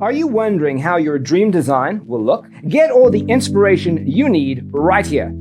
Are you wondering how your dream design will look? Get all the inspiration you need right here.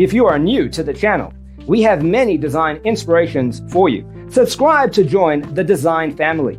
If you are new to the channel, we have many design inspirations for you. Subscribe to join the design family.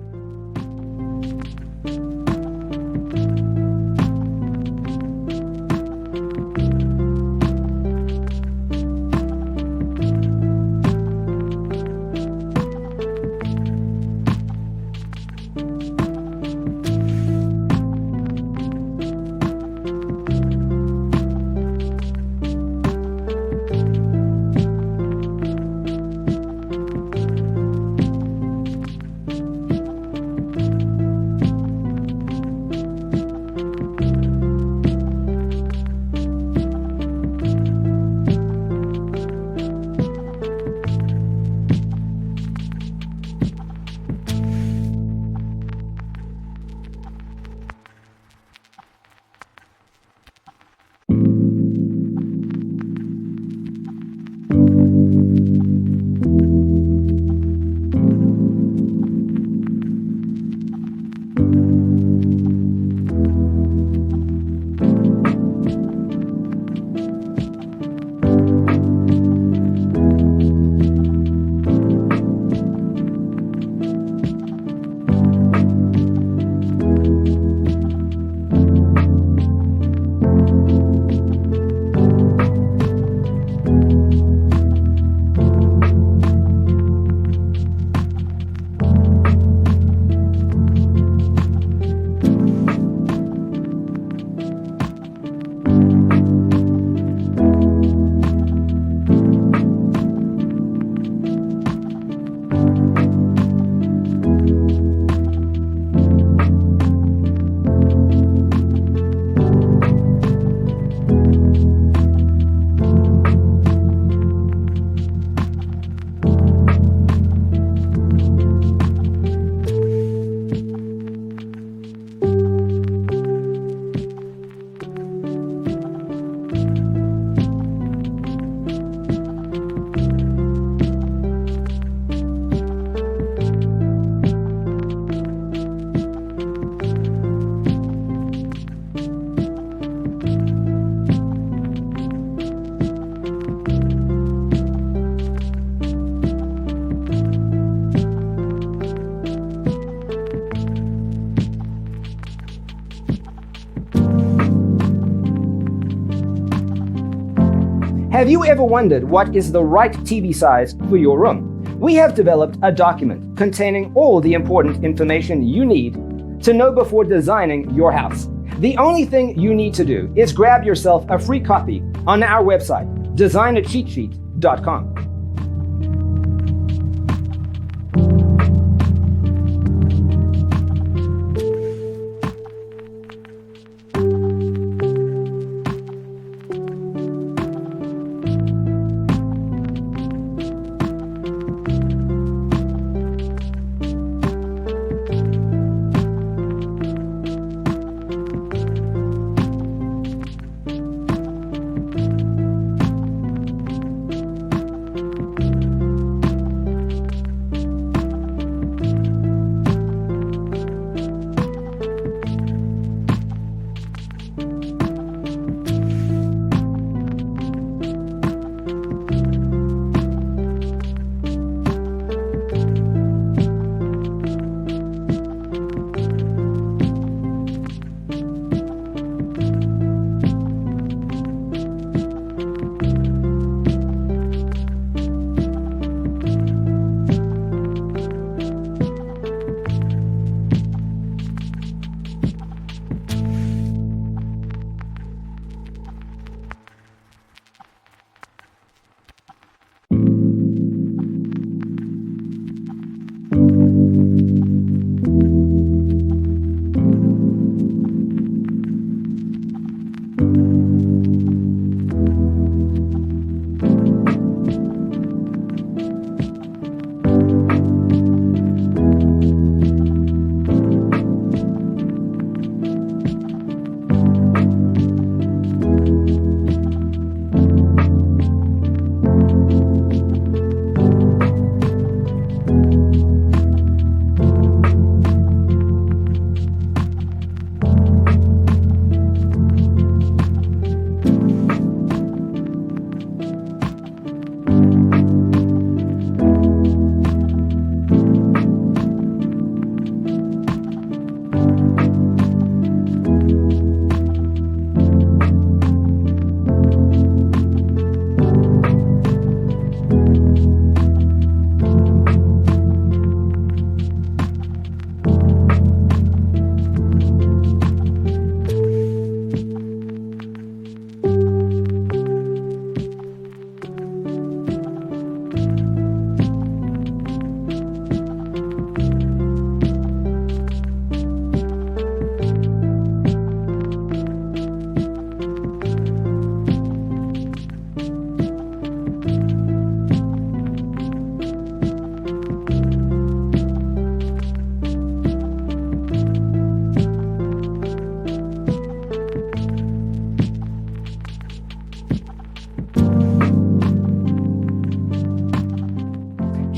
Have you ever wondered what is the right TV size for your room? We have developed a document containing all the important information you need to know before designing your house. The only thing you need to do is grab yourself a free copy on our website, designercheatsheet.com.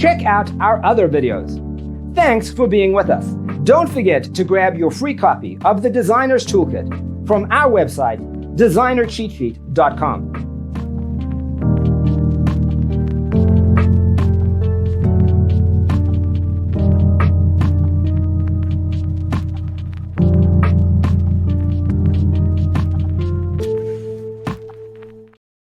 Check out our other videos. Thanks for being with us. Don't forget to grab your free copy of the Designer's Toolkit from our website, designercheatsheet.com.